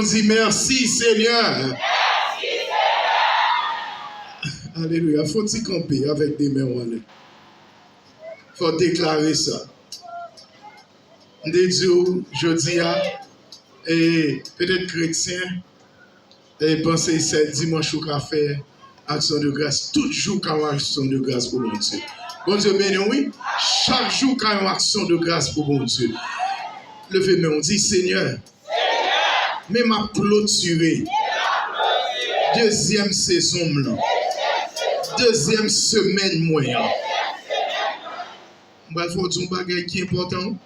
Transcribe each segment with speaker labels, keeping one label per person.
Speaker 1: On dit merci Seigneur. Alléluia. Faut-il camper avec des mains en l'air? Faut déclarer ça. Des dieux, je dis, et peut-être chrétien, et pensez c'est dimanche ou café, action de grâce. Tout jour quand on a action de grâce pour mon Dieu. Bon Dieu béni, oui. Chaque jour quand on a action de grâce pour mon Dieu. Levez-moi, on dit Seigneur, mais m'a clôturé. Deuxième saison, deuxième semaine moyen. Il faut dire un bagage qui est important.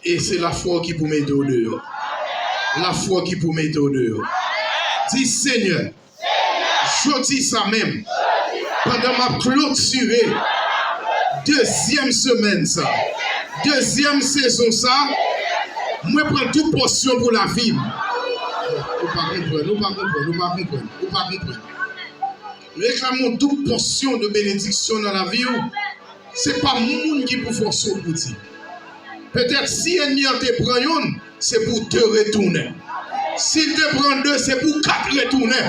Speaker 1: Et c'est la foi qui peut mettre au dehors. La foi qui peut mettre au dehors. Dis Seigneur, je dis ça même. Pendant ma clôturée, deuxième semaine ça, deuxième saison ça, moi prends toute portion pour la vie. Nous pas comprendre. Réclamons toute portion de bénédiction dans la vie. C'est pas monde qui peut forcer pour dire. Peut-être si ennemi te prend une, c'est pour te retourner. S'il te prend deux, c'est pour 4 retourner.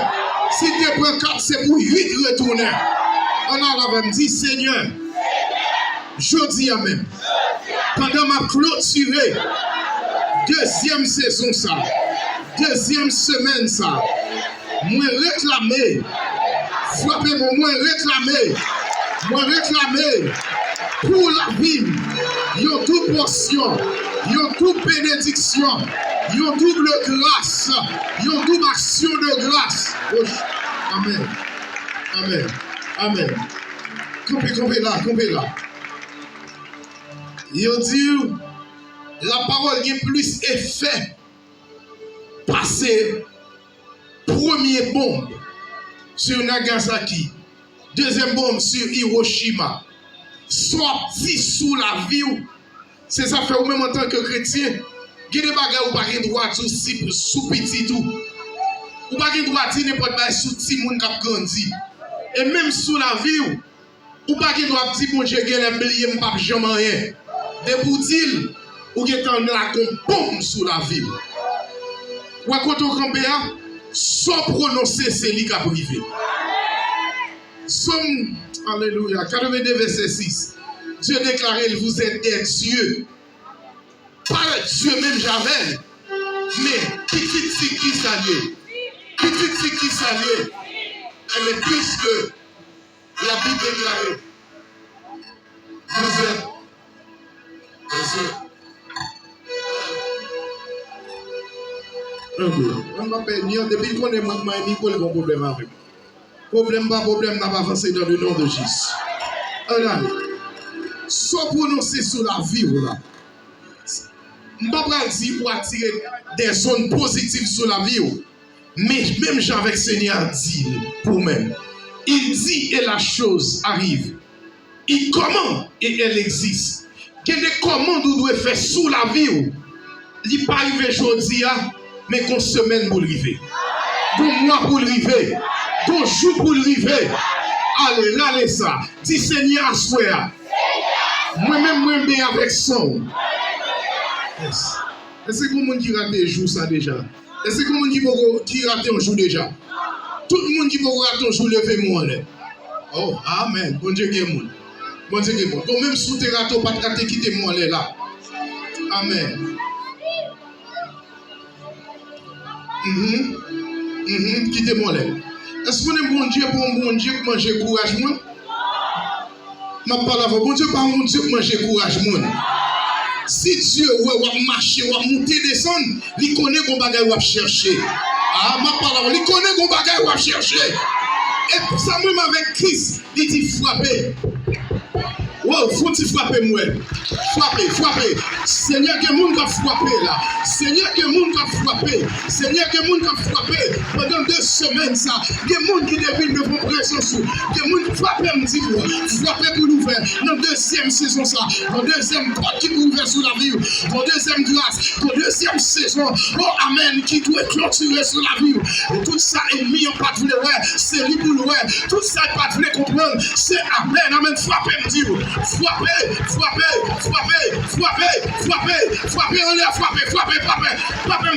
Speaker 1: S'il te prend 4, c'est pour 8 retourner. On a la dit Seigneur, je dis Amen. Pendant ma clôturée, deuxième saison ça, deuxième semaine ça, moi réclamer, frappez-moi, moi réclamer pour la vie, une toute portion, une toute bénédiction, une double grâce, une double action de grâce. Amen. Amen. Amen. Comprenez là. Il dit, la parole a plus effet passer première bombe sur Nagasaki, deuxième bombe sur Hiroshima, sorti sous la vie. C'est ça fait au même en tant que chrétien. Il y a des bagages où pas de droit sous petit tout. Ou pas de droit de n'importe quoi sous petit monde qui a grandi. Et même sous la vie, ou pas de droit de dire bon Dieu gagne un billet m'pas jamais rien. De pour dire ou qui est en la bombe sous la vie. Ou à côté au campé sans prononcer c'est lui qui a privé. Somme alléluia 82 verset 6. Dieu déclarait vous êtes des dieux. Pas Dieu même Javel, mais petite fille qui s'allie. Petite fille qui s'allie. Elle est plus que la Bible déclarée. Vous êtes on va pénir depuis qu'on est moi et Nicole un problème avec. Problème, n'a pas avancé dans le nom de Jésus. Alors, sans prononcer sur la vie, là. Je ne vais pas dire pour attirer des zones positives sur la vie. Mais même j'avais le Seigneur dit pour même. Il dit et la chose arrive. Il commande et elle existe. Il y a des commandes que vous devez faire sous la vie. Il n'est pas arrivé aujourd'hui, mais qu'on semaine pour l'arriver. Qu'on mois pour l'arriver. Qu'on jour pour l'arriver. Allez ça. Dis Seigneur, assoir. Moi-même, moi bien avec son. Yes. Est-ce que vous qui rate un jour ça déjà? Est-ce que vous qui rate un jour déjà? Tout le monde qui peut rater un jour, levez-moi. Oh, amen. Bon Dieu qui est monde. Bon Dieu qui est monde. Donc même si vous êtes raté, pas de rater, quittez-moi là. Amen. Quittez-moi là. Est-ce que vous êtes bon Dieu pour un bon Dieu pour manger couragement? Je parle à vous. Bon Dieu, pas un bon Dieu pour manger couragement. Si Dieu va marcher, va monter, descendre, il connaît qu'on bagaille va chercher. Ah, ma parole, il connaît qu'on bagaille va chercher. Et ça même avec Christ, il dit frapper. Oh, faut-il frapper moi? Frapper. Seigneur, que monde va frapper là. Seigneur, que monde va frapper. Pendant 2 semaines, ça. Il y a des gens qui deviennent de vos présence. Il y a des gens qui frappent, me dit, frapper pour nous faire. Dans la deuxième saison, ça. Dans la deuxième porte qui nous ouvre sur la vie. Dans la deuxième grâce. Dans la deuxième saison. Oh, amen, qui doit clôturer sur la vie. Et tout ça est mis en pas de ouais. C'est lui pour le ouais. Tout ça est pas de comprendre. C'est amen, frappez, me dit. en l'air, frappez,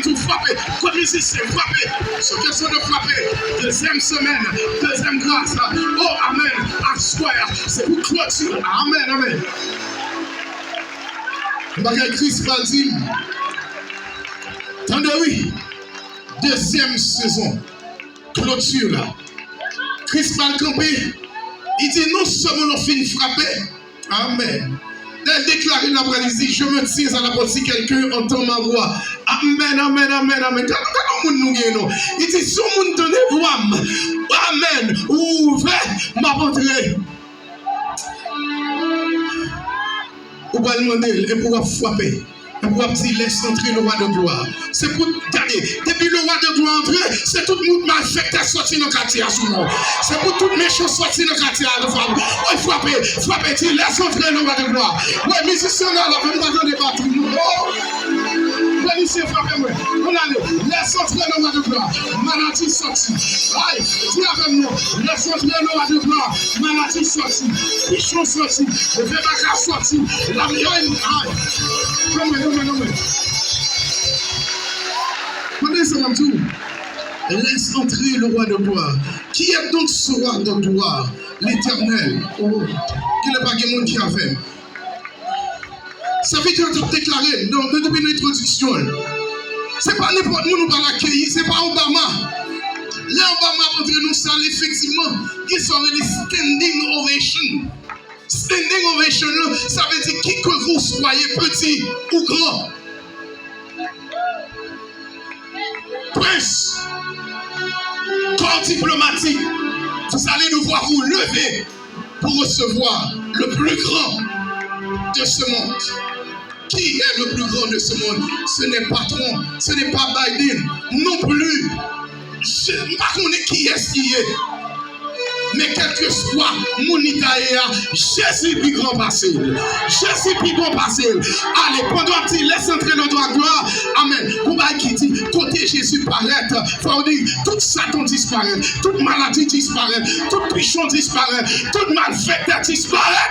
Speaker 1: tout frapper, comme musicien, frappez, ce question de frapper, deuxième semaine, deuxième grâce, oh amen, à soir, c'est pour clôture, amen. Bagay Chris Baldim, attendez oui, deuxième saison, clôture là, Chris Balcampé, il dit non seulement on finit frapper, amen. Elle déclare une après il dit je me tiens à la porte si quelqu'un entend ma voix. Amen. Quand nous nous gagnons, il dit si on nous donne voix, amen, ouvrez ma porte. Ou va demander et pour frapper. Pour dire laisse entrer le roi de gloire. C'est pour garder. Depuis le roi de gloire entrer, c'est tout le monde malfecté sorti dans le quartier à souvent. C'est pour tout méchant sorti dans le quartier à l'enfant. Oui, frappez, tu laisse entrer le roi de gloire. Oui, musicien là, la même pas de batterie. Musicien, frappez-moi. On allait, laisse entrer le roi de gloire. Maladie sortie. Aïe, dis avec nous. Laisse entrer le roi de gloire. Maladie sortie. Pichon sorti. Le vébaca sorti. La meilleure, aïe. Non. Laisse entrer le roi de gloire. Qui est donc ce roi de gloire? L'Éternel. Oh, qui n'est pas que monde qui a fait. Ça veut dire que déclaré depuis l'introduction. Ce n'est pas n'importe qui nous va l'accueillir, ce n'est pas Obama. Là, Obama entre nous salle effectivement, qui sont les standing ovation. Standing ovation, ça veut dire qui que vous soyez, petit ou grand. Prince, corps diplomatique, vous allez devoir vous lever pour recevoir le plus grand de ce monde. Qui est le plus grand de ce monde? Ce n'est pas Trump, ce n'est pas Biden, non plus. Je ne sais pas qui est-ce qui est. Mais quel que soit mon Itaïa, Jésus plus grand passé. Jésus plus grand passé. Allez, pendant qu'il laisse entrer le droit de gloire, amen. Pour qui dit, côté Jésus paraît, faut dire, tout Satan disparaît, toute maladie disparaît, tout pichon disparaît, toute malfaiteur disparaît.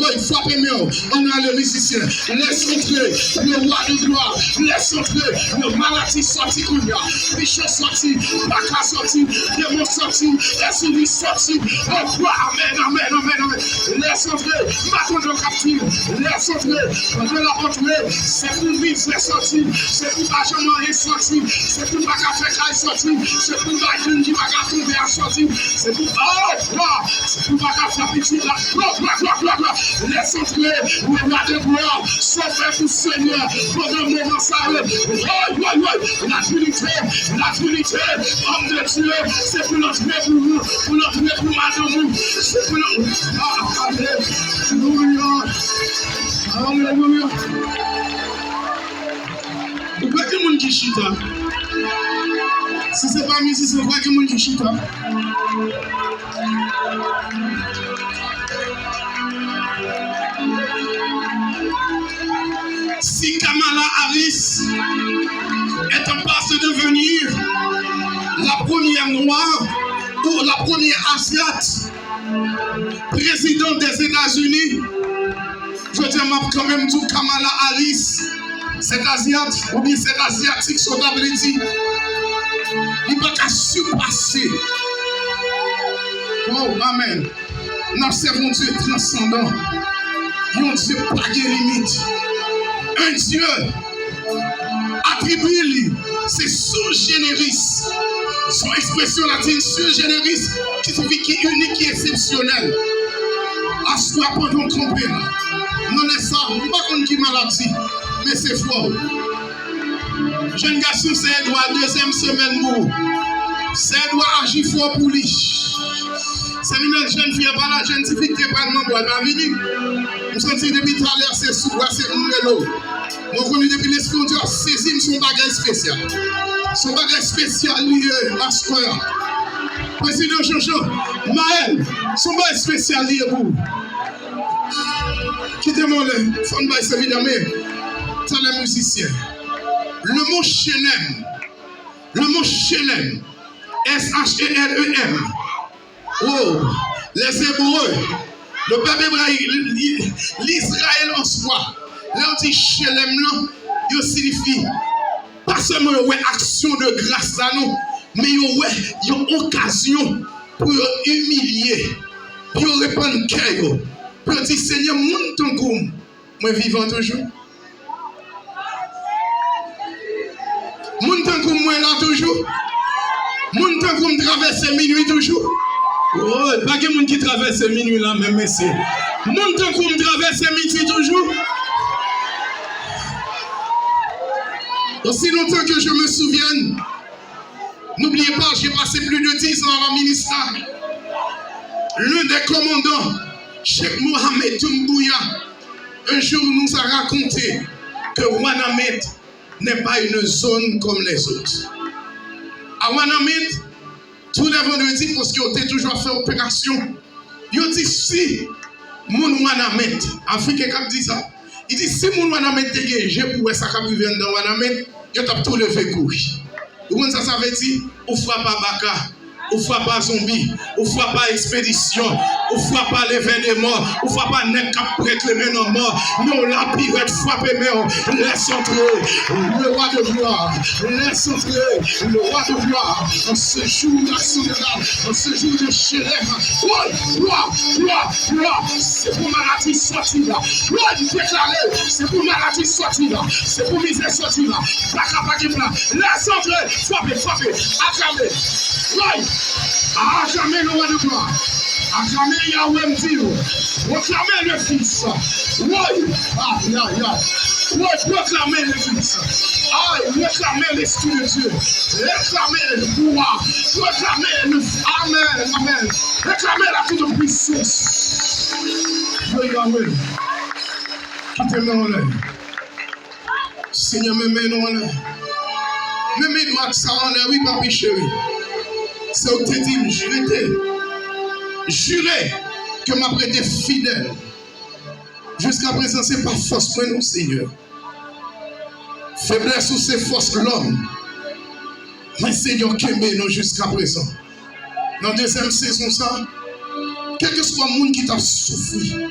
Speaker 1: Oui, frappez mieux. On a le musicien. Laisse entrer le roi de gloire. Laisse entrer le maladie sorti comme ça. Pichon sorti, Baka sorti, démon sorti, Essuie sorti. Oh, gloire, amen. Laisse entrer, bâton de captive. Laisse entrer, de la rentrée. C'est pour vivre, c'est sorti. C'est pour Benjamin est sorti. C'est pour Baka Feka est sorti. C'est pour Biden qui va tomber à sorti. C'est pour, oh, gloire. C'est pour Baka Fapiti. Gloire. Laisse entrer le roi de gloire, sauvez pour Seigneur, pour le moment ça. La Trinité, homme de Dieu, c'est pour l'entrer pour vous, pour l'entrer pour madame, c'est pour l'entrer. Alléluia. Vous voyez que mon qui chita? Si ce n'est pas musicien, vous voyez que mon qui chita? Si Kamala Harris est en passe de devenir la première noire ou la première asiate présidente des États-Unis, je dis quand même tout Kamala Harris, cette asiate ou bien cette asiatique, son dit, il ne va pas surpasser. Oh, amen. Nous servons Dieu transcendant. Un Dieu pas de limite. Un Dieu attribue c'est sous-généris. Son expression latine sous-généris qui signifie qui est unique, qui est exceptionnel. À soi pendant tromper. Non, c'est ça, pas contre qui maladie, mais c'est fort. Jeune garçon, c'est Edouard, deuxième semaine pour. C'est Edouard agir fort pour lui. C'est une jeune fille, pas la jeune fille qui est pas de mon bois, elle venir. Nous sommes depuis tout à l'heure, c'est sous, c'est un vélo. Moi, je connais depuis l'esprit de Dieu, saisir son bagage spécial. Son bagage spécial lié à ce soir. Président Jojo, Maël, son bagage spécial lié pour vous. Quittez-moi le fond de baisse, évidemment. C'est les musiciens. Le mot chelem, S-H-E-L-E-M. Oh, Les Hébreux, le peuple hébraïque, l'Israël en soi, là on dit Shelem, il signifie pas seulement une action de grâce à nous, mais une occasion pour humilier, pour répandre cœur, pour dire Seigneur, mon temps comme moi vivant toujours. Mon temps comme moi là toujours. Mon temps comme traverser minuit toujours. Oh, pas que mon qui traverse minuit là même c'est. Mon temps comme traverser midi toujours. Aussi longtemps que je me souvienne, n'oubliez pas, j'ai passé plus de 10 ans à la ministère. L'un des commandants, Cheikh Mohamed Doumbouya, un jour nous a raconté que Ouanamède n'est pas une zone comme les autres. À Ouanamède, tous les vendredis, parce qu'on était toujours fait opération, il dit si mon Ouanamède, Africain qui dit ça, il dit si mon Ouanamède dégage pour ça qui vient dans Ouanamède, il a tout levé couille. Vous comprenez ça veut dire, on ne frappe pas Baka, on ne frappe pas zombie, on ne frappe pas expédition, on ne frappe pas l'événement, on ne frappe pas n'est qu'à prêtre les mains en mort. Non, la pirate frappe les mains, laisse entrer le roi de gloire, laisse entrer le roi de gloire en ce jour national, en ce jour de Shelem. Gloire, c'est pour maladie sortie là. Gloire déclarée, c'est pour maladie sortie là, c'est pour misère sortie là. Laisse entrer, frappez, acclamez. À jamais le roi de gloire. À jamais Yahweh M'Dio. Proclamez le Fils. Oui. Oui, proclamez le Fils. Proclamez l'Esprit de Dieu. Proclamez le roi. Proclamez le Amen. Proclamez la toute puissance. Oui, Yahweh. Quittez-moi en l'air. Seigneur, mets-nous en l'air. Mets-moi ça en l'air, oui, papi chéri. C'est où tu dis, jurez que m'a prêté fidèle. Jusqu'à présent, ce n'est pas force pour nous, Seigneur. Faiblesse ou c'est force de l'homme. Mais Seigneur, qui nous jusqu'à présent. Dans la deuxième saison, ça, quel que soit le monde qui t'a souffert,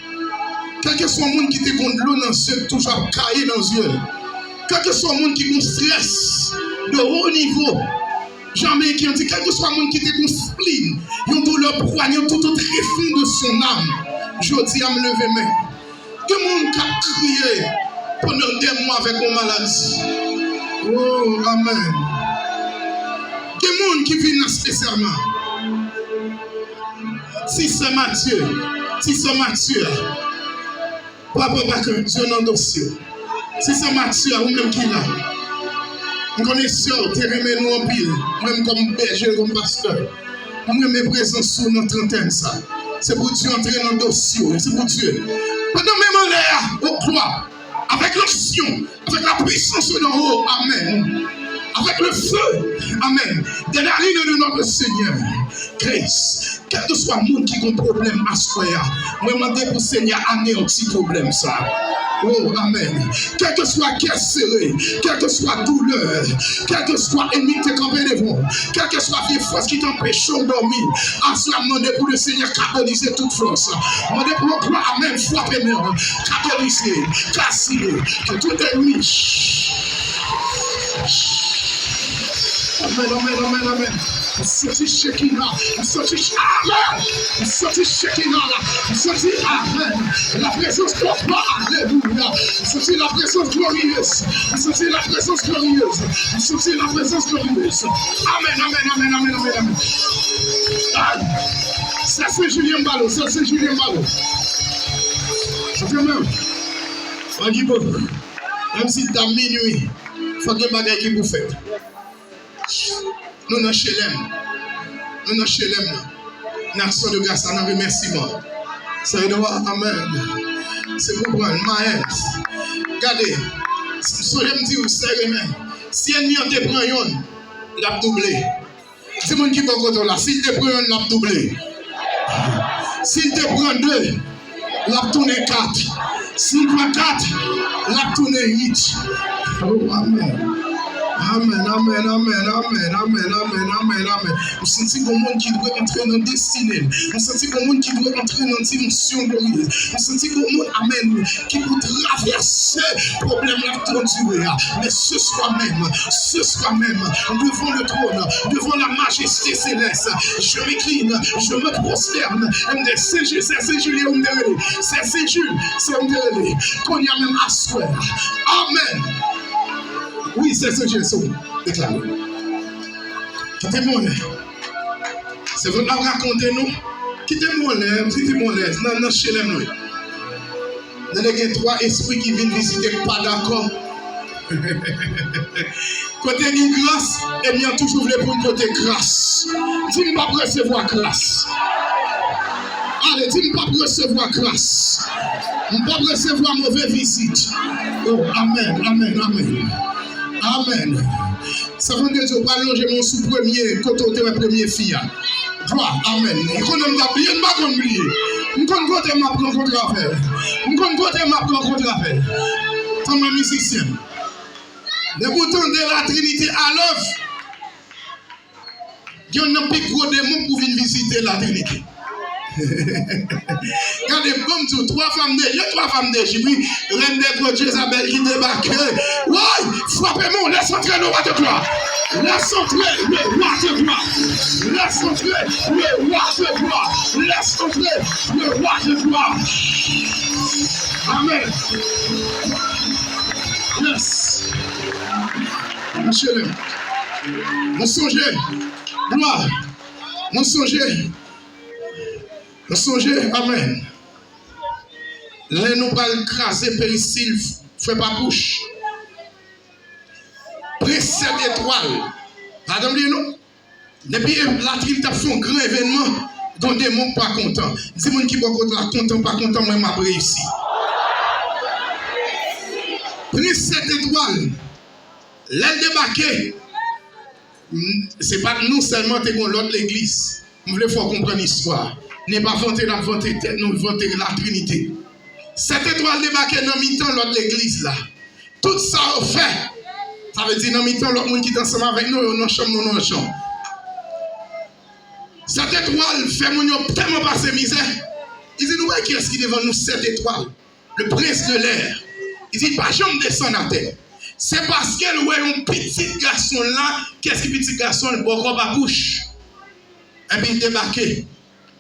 Speaker 1: quel que soit le monde qui t'a contre l'eau dans les yeux, toujours caillé dans les yeux, quel que soit le monde qui a un stress de haut niveau, jamais qui ont dit, quel que soit le monde qui était un spleen, ils ont douleur poignée, tout au tréfonds de son âme. Je dis à me lever, mais que le monde qui a crié pendant des mois avec une maladie. Oh, Amen. Que le monde qui vit spécialement. Si c'est Mathieu, papa, que Dieu n'en dossier. Si c'est Mathieu, ou même qui là. Nous connaissons, terre nous en pile, même comme berger, comme pasteur. Nous mes présences sur notre trentaine, ça. C'est pour Dieu entrer dans le dossier, c'est pour Dieu. Pendant même en l'air, au croix, avec l'onction, avec la puissance d'en haut, Amen. Avec le feu, Amen. De la ligne de notre Seigneur, Grace, quel que soit le monde qui a un problème à ce point, moi, je demande pour le Seigneur anéantir problème, ça. Oh, Amen. Quel que soit cœur serré, quelle que soit douleur, quel que soit ennemi qui est campé devant, quelle que soit vieille force qui t'empêche de dormir, à cela, demandez pour le Seigneur carboniser toute force. Demandez pour le gloire, Amen, frapper mère, carboniser, casser, que tout ennemi. Amen. Sorti Shekinah, sorti Amen, sorti Shekinah, sorti Amen. La présence de toi, Alléluia. Sorti la présence glorieuse, sorti la présence glorieuse, sorti la présence glorieuse. Amen. Ça c'est Julien Ballot, même si t'as minuit, il faut que les bagages qui vous faites. Nous, dans Shelem, nation de grâce, en remerciement. C'est Amen. C'est pour prendre Maël. Regardez, si je me dis, si ennemi te prend une, l'a doublé. C'est mon qui va côté là. S'il te prend une, l'a doublé. S'il te prend deux, l'a tourné 4. S'il prend 4, l'a tourné 8. Oh, Amen. Amen, amen, amen, amen, amen, amen, amen, amen. Nous sentons que le monde qui doit entrer dans la destinée. Nous sentons que le monde qui doit entrer dans la dimension glorieuse. Nous sentons que le monde, amen, qui peut traverser le problème là de mais ce soir même, devant le trône, devant la majesté céleste, je m'incline, je me prosterne. C'est Jules, qu'on y a même à soi. Amen. Oui, c'est ce que j'ai déclaré. Quittez-moi là. C'est vous qui racontez nous. Quittez-moi là. Non, chez les nous. Il y a 3 esprits qui viennent visiter, pas d'accord. Côté de grâce, et bien toujours voulu pour côté grâce. Dis-moi pas recevoir grâce. Allez, dis-moi pas recevoir grâce. On ne peut pas recevoir mauvaise visite. Oh, amen, amen, amen. Amen. Ça veut dire que je vais allonger mon sous-premier, quand on est premier fille. Gloire, amen. Et quand on m'a oublié, je ne vais pas oublier. Je ne vais pas prendre contre-affaire. Je ne vais pas prendre contre-affaire. Tant ma musicienne. Le bouton de la Trinité à l'œuvre. Il y a un plus gros démon pour venir visiter la Trinité. Regardez, comme tout, 3 femmes de Jésus, reine des gros Jézabel qui débarque. Ouais, frappez-moi, laisse entrer le roi de gloire. Laisse entrer le roi de gloire. Laisse entrer le roi de gloire. Laisse entrer le roi de gloire. Amen. Yes. Monsieur le. Mon songez. Gloire. Mon songez. Mon songez. Amen. Là, nous allons craser péricile. Fais pas bouche. Presse cette étoile. Attendez, nous. Depuis la Trinité a fait un grand événement, dont des gens pas contents. Dis-moi qui va content, pas content, moi, m'a réussi. Presse cette étoile. L'aile débarquée. Ce n'est pas nous seulement qui avons l'autre l'église. Nous voulons faire comprendre l'histoire. N'est pas vanter la vanter tête, nous vanter la Trinité. Cette étoile débarquée dans mi-temps l'autre l'église là. Tout ça fait. Ça veut dire dans mi-temps l'autre monde qui est ensemble avec nous, nous sommes chambre. Cette étoile fait mon tellement passer misère. Il dit nous qui est-ce qui devant nous cette étoile? Le prince de l'air. Il dit pas jamais descendre à terre. C'est parce qu'elle voit un petit garçon là, qu'est-ce que petit garçon le bon robe à bouche. Et puis il débarque. Et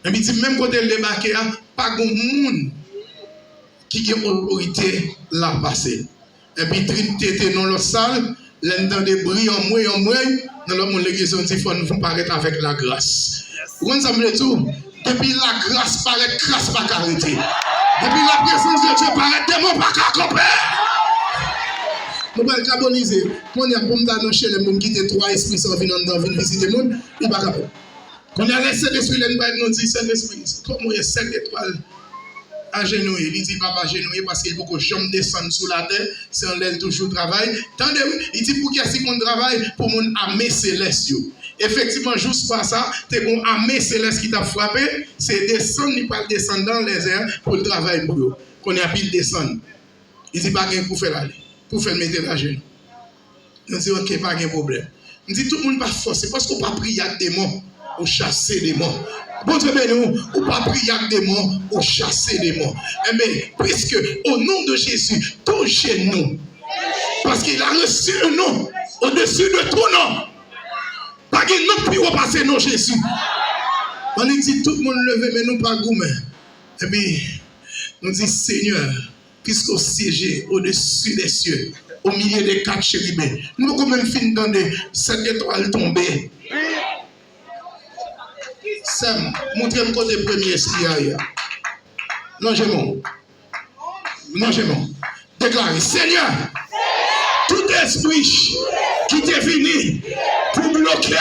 Speaker 1: puis il dit même quand il débarque, pas de monde qui a autorité là passer. Et puis Trinité était dans l'autre salle, l'un des bruits en moins, dans le monde l'église on dit qu'il faut nous paraître avec la grâce. Vous comprenez tout? Depuis la grâce paraît, grâce pas arrêter. Depuis la présence de Dieu paraît, démon pas accompagner. Nous allons carboniser. Quand on a pour nous chez les gens qui étaient 3 esprits sans venir dans une visite des gens, il va pas capable. Quand on a laissé l'esprit, nous dit c'est l'esprit. Comme il y a 5 étoiles agenouillées, il dit pas agenouillé parce qu'il faut que jamais descendre sous la terre, c'est on l'aile toujours travail. Tendez, il dit pour qu'est-ce qu'on travaille pour mon armée céleste. Effectivement, juste par ça, c'est mon armée céleste qui t'a frappé, c'est descendre, il pas descendre dans les airs pour le travail pour eux. Qu'on a pu descendre. Il dit pas qu'il pour faire aller. Pour faire mettre la genou. On dit ok, pas de problème. On dit tout le monde pas forcer parce qu'on pas prier avec des démons ou chasser des démons. Bon Dieu béni, ou pas prier avec des démons ou chasser des démons. Mais puisque au nom de Jésus, touchez-nous. Parce qu'il a reçu un nom au-dessus de tout nom. Pas qu'il n'a plus repasser non Jésus. On dit tout le monde levé, mais nous pas gourmet. Et puis, nous dit Seigneur, puisqu'au siège au-dessus des cieux, au milieu des 4 chérubins, nous avons même fini dans cette étoile tombée. Sam, montrez-moi côté premier esprit ailleurs. Non, j'ai mon. Déclarez, Seigneur, tout esprit qui t'est venu pour bloquer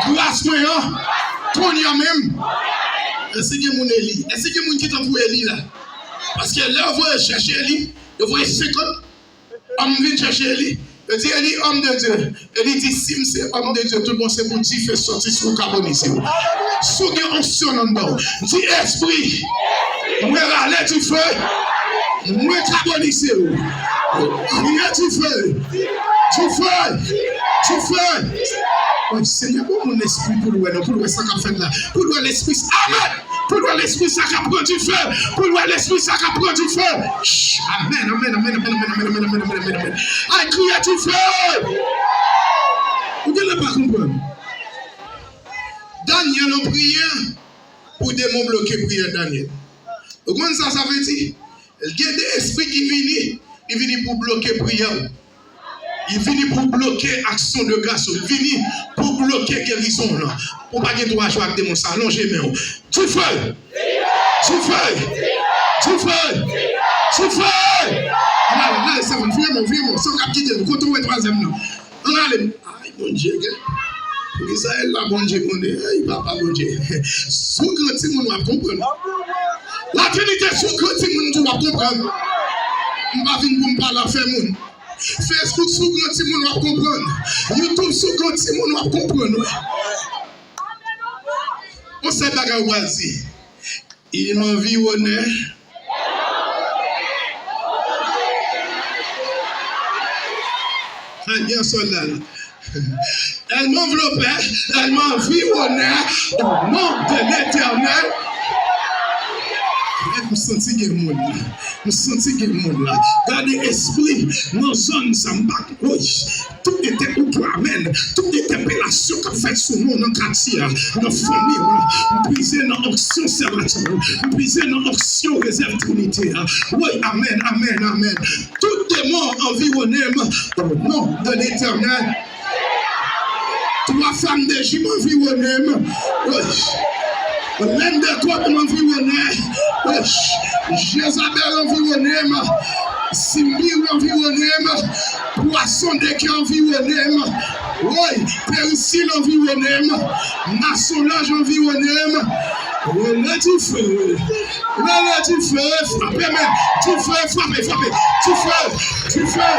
Speaker 1: grâce moyen, qu'on y a même. Est-ce que mon Eli? Est-ce que mon qui t'a pour Eli là? Parce que là, vous voyez chercher Eli, vous voyez 50 hommes viennent chercher Eli. Il dit, Eli, homme de Dieu. Eli dit, si c'est homme de Dieu, tout le monde c'est pour dire, fait sortir sur le carbonisé. Sous des onction en dedans. Dit, esprit, moi râler du feu, moi carbonisé. Crier du feu. Du feu. Du feu. Oh, Seigneur, bon mon esprit pour louer ça qu'a fait là. Pour louer l'esprit. Amen. Pour louer l'esprit, ça qu'a pris du feu. Pour louer l'esprit, ça qu'a pris du feu. Chut. Amen, amen, amen, amen, amen, amen, amen, amen, amen, amen. Aïe, criez du feu. Vous ne l'avez pas compris. Daniel a prié pour démon bloquer prière Daniel. Vous comprenez ça, ça veut dire? Il y a des esprits qui viennent pour bloquer prière. Il viennent pour bloquer action de grâce. Il viennent pour bloquer guérison. Pour pas que tu vas jouer avec des démons. Allongez les mains. Du feu! Du feu! Du feu! Du feu! Allez, c'est bon. Viens-moi. Sans cap quitter. Quand on est troisième, là. Allez. Aïe, mon Dieu. Pour Israël, là, bon Dieu, il va pas bon Dieu. Sous grand petit monde va comprendre. La Trinité, sous grand petit monde va comprendre. On va venir pour me parler à faire monde. Facebook, sous grand petit monde va comprendre. YouTube, sous grand petit monde va comprendre. On sait pas qu'à Oasis. Il m'environnait. Il y a un soldat là. Elle m'enveloppait, elle m'environnait au nom de l'Éternel. Je me sentis que le monde là. Je me sentis que le monde là. Gardez l'esprit, nos zones s'en battent. Tout était au amen. Toute interpellation qu'a fait sur nous dans le quartier, dans la famille, nous brisons dans l'onction servature, nous brisons dans l'onction réserve Trinité. Oui, amen, amen, amen. Tout démon environné au nom de l'Éternel. Trois femmes de J m'environnaient. L'un de toi m'environnait. Jézabel environnait. Simbi environnait. Poisson de qui environnait. Oui, Persil environnait. Nassolage environnait. Relais du feu. Relais du feu. Frappez, mais du feu, frappez, frappez. Du feu. Du feu.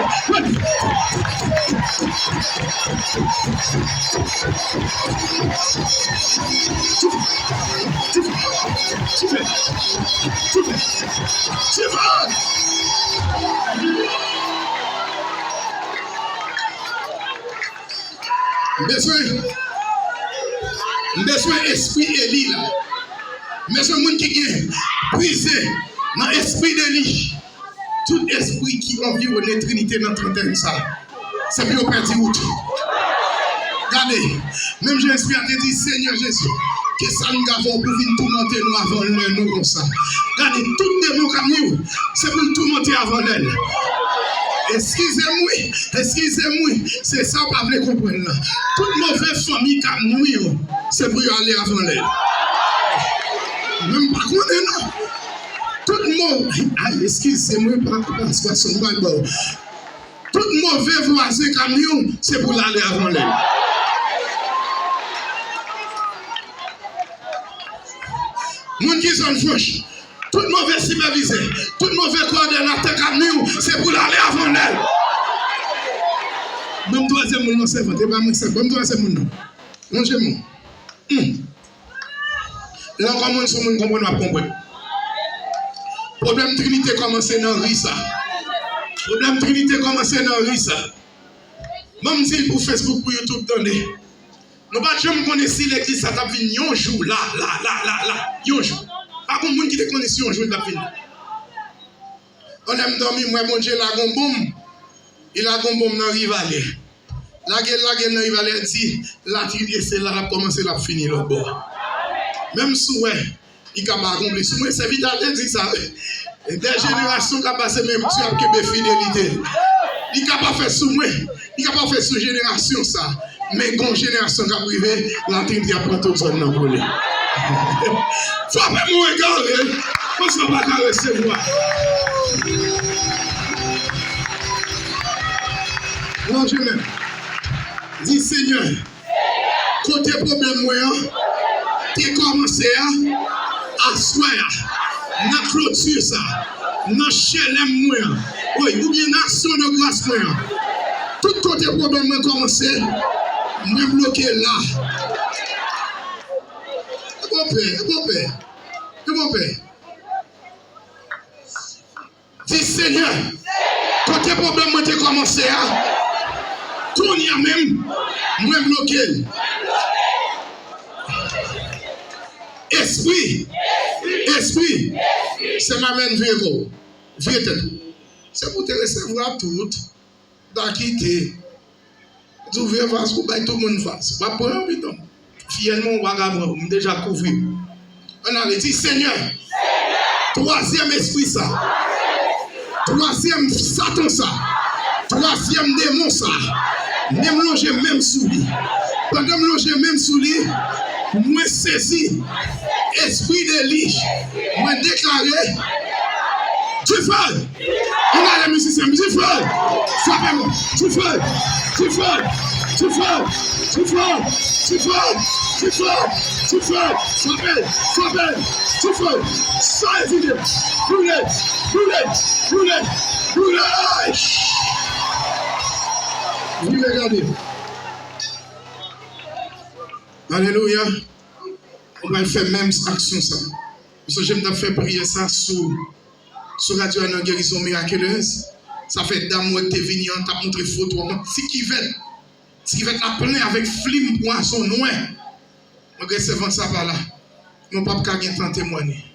Speaker 1: Besoin esprit Élie là. Besoin monde qui est brisé dans l'esprit d'Élie. Tout esprit qui environne la Trinité dans trentaine ça. C'est plus au perdu route. Regardez, même Jésus a dit Seigneur Jésus, que ça nous avons pour venir tourmenter nous avant l'heure, nous comme ça. Regardez, tout démon comme nous, c'est pour nous tourmenter avant l'heure. Excusez-moi, c'est ça que vous ne comprenez pas. Toute mauvaise famille comme nous, c'est pour aller avant l'heure. Même pas qu'on non. Tout le monde, excusez-moi, parce que c'est un bon. Tout mauvais voisin comme nous, c'est pour aller avant l'heure. Moun qui sont fauches, tout mauvais supervisé, tout mauvais coordonnateur comme nous, c'est pour aller avant elle. Même troisième monde, c'est pas moi, c'est même troisième monde. Mon Dieu, là, comment ce monde comprend pas comprendre. Problème Trinité commence dans Rissa. Problème Trinité commence dans Rissa. Même si pour Facebook, pour YouTube, attendez. Nous ne pouvons pas connaître si l'église a venu un jour, là, un jour. Pas comme monde qui te connaît si un jour, il a venu. On aime dormir, moi, mon Dieu, la gomboum. Il a gomboum dans le rivalet. La gueule dans le rivalet dit, la Trinité, c'est là, commencer à finir le bord. Même si, il n'a pas accompli. Si moi, c'est vite à dire ça. Des générations qui ont passé même tu as que fidélité. Il n'a pas fait sous moi. Il n'a pas fait sous génération ça. Mais quand génération qui a privé, la Trinité a pris toute zone dans le faut pas me regarder. Parce qu'on va pas recevoir. Non, je m'aime. Dis Seigneur, côté problème, moi, qui commencé à soir, dans clôture ça, dans chelem moi, oui, ou bien action de grâce moi. Tout côté problème, moi, commencé. Moi bloqué là. Bon père. Dis Seigneur, côté problème, moi j'ai commencé Qu'on y a même, moi bloqué. Esprit, c'est ma main vieux. C'est pour te recevoir tout, d'acquitter. Tu veux faire ce que tout le monde fasse. Pas pour un bidon. Finalement, on va déjà couvrir. On a dit, Seigneur, troisième esprit ça. Troisième Satan ça. Troisième démon ça. Même loger même sous lui. Pendant que loger même sous lui, moi saisi esprit de lit. Moi déclaré tu fais. On a les musiciens, tu fais. Frappez-moi. Tu fais. Tu fais. Tu fais. Tu fais. Tu fais. Tu fais. Tu fais. Frappez. Frappez. Tu fais. Ça est vidé. Brûlez. Brûlez. Brûlez. Brûlez. Vous regardez. Alléluia. On va faire même action ça. Parce que j'aime faire prier ça sur Radio Anna Guérison Miraculeuse. Ça fait d'amour que tu es venu, tu as montré photo. Si qui va la plein avec flim poisson noir. On recevant ça par là. Mon papa qui a témoigné.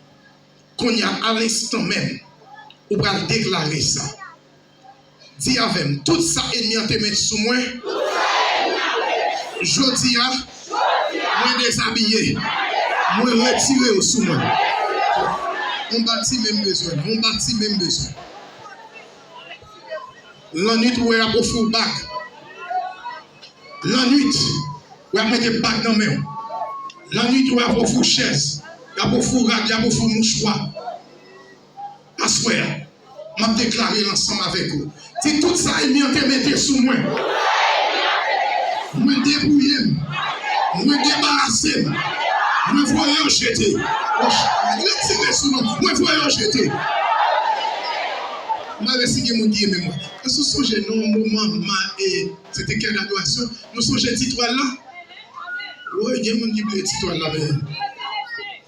Speaker 1: Qu'on y a à l'instant même, on va déclarer ça. Dis avec moi, tout ça ennemi en te mettre sous moi. Je dis à moi déshabillé. Moi retiré sous moi. On bâtit même besoin. On bâtit même besoin. La nuit où il y a pour fou bac. La nuit où il y a mettre bac dans main. La nuit où il y a pour fou chaise. Il y a pour fou rag, il y a pour fou mouchoir. Assoir. M'a déclaré l'ensemble avec vous. Si tout ça est mis en te mettre sous moi. Moi débrouiller. Moi débarrasser. Moi voyons jeter. Retirez sous nous. Moi voyons jeter. Je suis mon Dieu, mais moi. Nous sommes un moment, c'était quelle adoration? Nous sommes un petit toile là. Oui, il y a mon Dieu, petit toile là.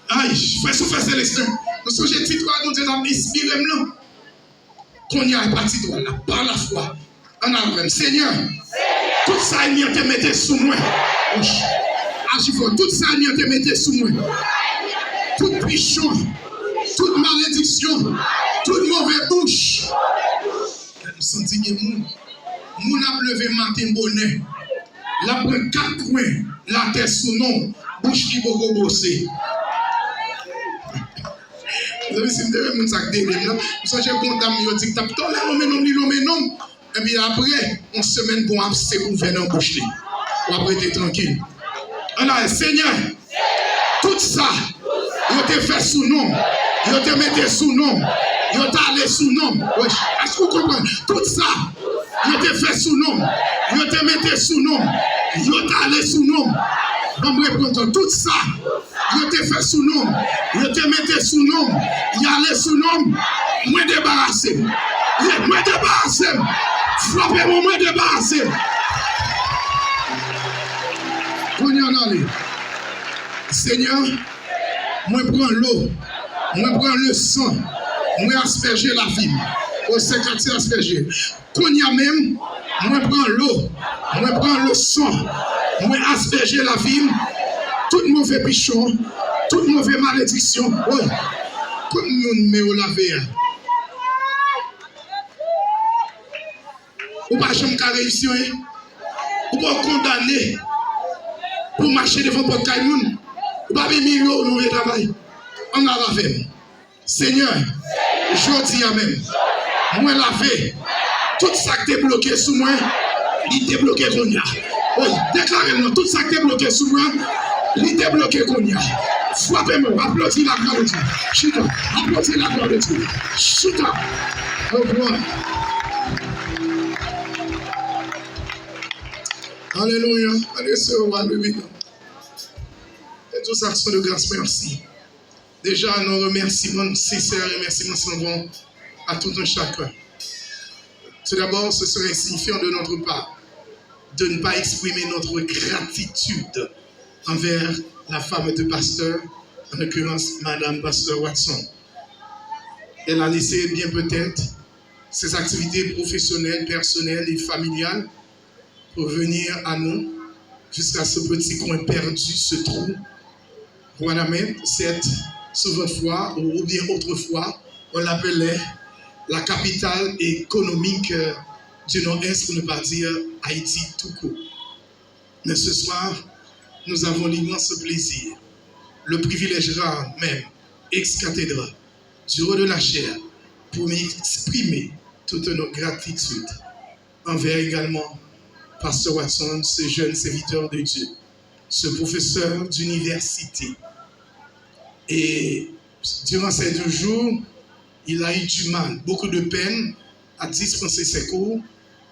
Speaker 1: Aïe, fais souffler Célestin. Nous sommes un petit toile, nous devons inspirer là. Qu'on y a un petit toile là, par la foi. En avant, Seigneur, tout ça, il te mettait sous moi. Tout ça, il te mettait sous moi. Tout pichon, toute malédiction, toute mauvaise bouche. Je sens que mon a levé matin bonnet. La prend 4 coins, la tête sous nom, bouche qui va bosser. Vous avez vu, c'est un sac de l'homme. Vous savez, j'ai condamné, je dis, t'as pas l'homme. Et puis après, on semaine pour c'est pour venir en bouche. Ou après, t'es tranquille. Alors, Seigneur, tout ça, il te fait sous nom, il te mette sous nom, il t'allé sous nom. Est-ce que vous comprenez? Tout ça, il te fait sous nom, il te mette sous nom, il t'allé sous nom. On me répond tout ça, il te fait sous nom, il te mette sous nom, il allé sous nom. Moi débarrassé, moi débarrassé, frappez-moi, moi débarrassé. On y en allait. Seigneur, moi prends l'eau, moi prends le sang, moi asperger la vie. Au 50 asperger. Qu'on y a même, moi prends l'eau, moi prends le sang, moi asperger la vie. Tout mauvais pichon, toute mauvaise malédiction. Oui. Comme nous me laver. Ou pas jamais réussir, ou pas condamner pour marcher devant votre caillou. Ou pas millions nous le travail. On a lavé. Seigneur, je dis à même, moi lavé, tout ça qui est bloqué sous moi, il est bloqué qu'on y a. Oui, déclarez-nous, tout ça qui est bloqué sous moi, il est bloqué qu'on y a. Frappez-moi, applaudissez la gloire de Dieu. Chuta, applaudissez la gloire de Dieu. Chuta, au revoir. Alléluia, alléluia. Et tous actions de grâce, merci. Déjà, nos remerciements sincères et remerciements s'en vont à tout un chacun. Tout d'abord, ce serait insignifiant de notre part de ne pas exprimer notre gratitude envers la femme de pasteur, en l'occurrence Madame Pasteur Watson. Elle a laissé bien peut-être ses activités professionnelles, personnelles et familiales pour venir à nous jusqu'à ce petit coin perdu, ce trou. Voilà, cette fois, ou bien autrefois, on l'appelait la capitale économique du Nord-Est, pour ne pas dire Haïti tout court. Mais ce soir, nous avons l'immense plaisir, le privilège rare même, ex-cathédrale, du haut de la chair, pour m'exprimer toute notre gratitude envers également Pasteur Watson, ce jeune serviteur de Dieu, ce professeur d'université. Et durant ces 2 jours, il a eu du mal, beaucoup de peine à dispenser ses cours,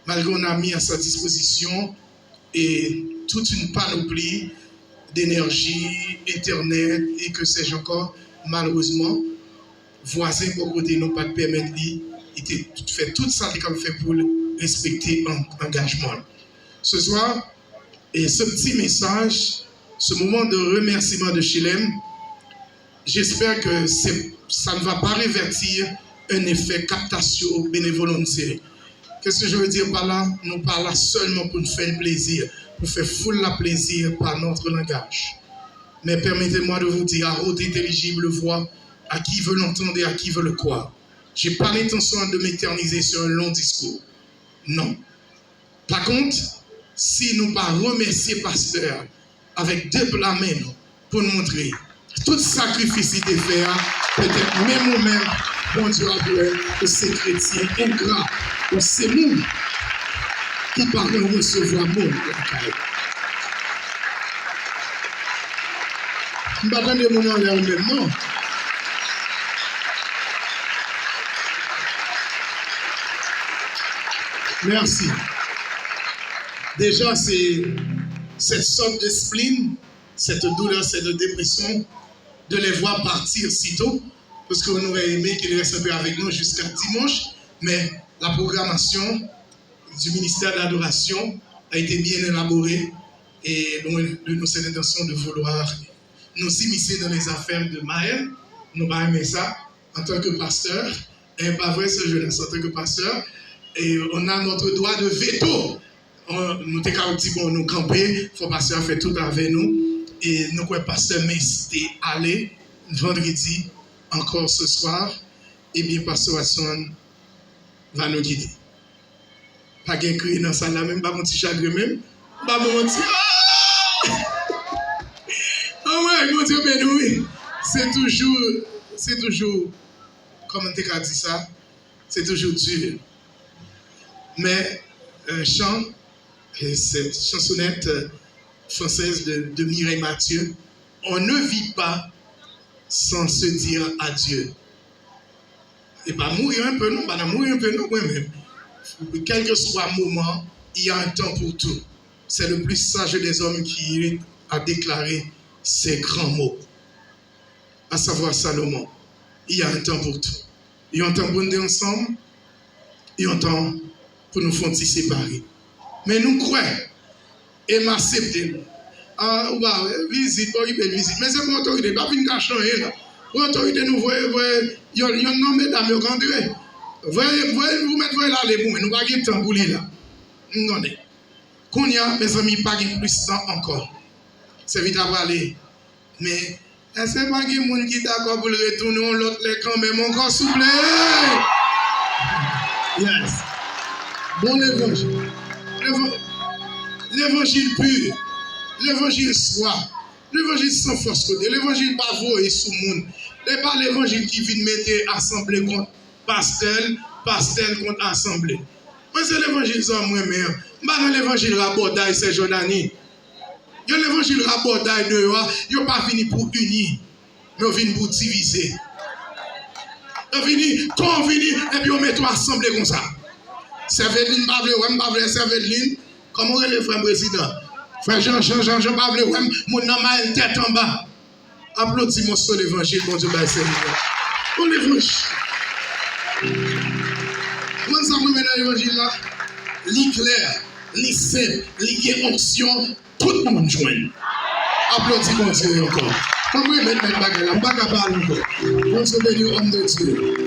Speaker 1: malgré qu'on a mis à sa disposition et toute une panoplie d'énergie, Internet et que sais-je encore. Malheureusement, voisins pour côté n'ont pas permis de lui. Il fait tout ça qu'il a fait pour respecter l'engagement. Ce soir, et ce petit message, ce moment de remerciement de Chilem, j'espère que ça ne va pas révertir un effet captation bénévolontaire. Qu'est-ce que je veux dire par là? Nous parlons là seulement pour nous faire plaisir, pour faire full la plaisir par notre langage. Mais permettez-moi de vous dire à haute intelligible voix, à qui veut l'entendre et à qui veut le croire. Je n'ai pas l'intention de m'éterniser sur un long discours. Non. Par contre, si nous pas remercier pasteur avec 2 plats mains pour nous montrer tout sacrifice qu'il a fait, peut-être même nous-mêmes, bon Dieu a dit que ces chrétiens ingrats, que c'est nous qui parlons recevoir mon caille. Je ne vais pas donner mon nom en l'air même, non. Merci. Déjà, c'est cette sorte de spleen, cette douleur, cette dépression, de les voir partir si tôt, parce qu'on aurait aimé qu'ils restent un peu avec nous jusqu'à dimanche, mais la programmation du ministère de l'adoration a été bien élaborée et nous sommes l'intention de vouloir nous immiscer dans les affaires de Maël. Nous avons aimé ça en tant que pasteur, et pas vrai ce jeunesse en tant que pasteur, et on a notre droit de veto. Nous avons dit bon, nous camper, il faut pasteur faire tout avec nous. Et nous avons pasteur m'incité à aller vendredi, encore ce soir. Et bien, pasteur Watson va nous guider. Pas de cri dans la salle, même pas mon petit chagrin, même pas mon petit. Oh ouais, mon Dieu, ben oui. C'est toujours, comment tu as dit ça? C'est toujours dur. Mais un chant, cette chansonnette française de Mireille Mathieu, on ne vit pas sans se dire adieu. Et pas mourir un peu, non, pas mourir un peu, non, même. Quel que soit le moment, il y a un temps pour tout. C'est le plus sage des hommes qui a déclaré ces grands mots, à savoir Salomon. Il y a un temps pour tout. Il y a un temps pour nous ensemble, il y a un temps pour nous faire séparer. Mais nous croyons et m'accepter. Ah, bah, visite, visite. Mais c'est pour autorité, pas une cache là. Pour autorité, nous voyons, il y a un nom, mesdames, vous comprenez? Vous mettez là les bons, mais nous n'avons pas de temps pour lui là. Non, qu'on y a, mes amis, pas de plus de temps encore. C'est vite à parler. Mais, est-ce que pas de monde qui est d'accord pour le retourner, on l'autre les quand même encore souple? Yes. Bon évangile. L'évangile pur. L'évangile soi. L'évangile sans force côté. L'évangile pas voyer sous le monde. C'est pas l'évangile qui vient mettre assemblée contre pastel contre assemblée. Moi, c'est l'évangile sans moi-même. Dans l'évangile rabotaille, c'est Jordanie. L'évangile rabotaille de eux, ils n'ont pas fini pour unir, mais ils viennent pour diviser. Ils viennent, quand on vient, et puis on met tout assemblé comme ça. Serveline, Bavle, Serveline, comment est le frère président? Frère Jean, Bavle, mon nom a une tête en bas. Applaudis-moi sur l'évangile, mon Dieu, on l'évangile. Comment ça vous met dans l'évangile là? L'éclair, les simple, les onction, tout le monde joint. Applaudis-moi Dieu encore. Comment vous mettez dans le bagage là? Bagarre encore. On se bénit homme de Dieu.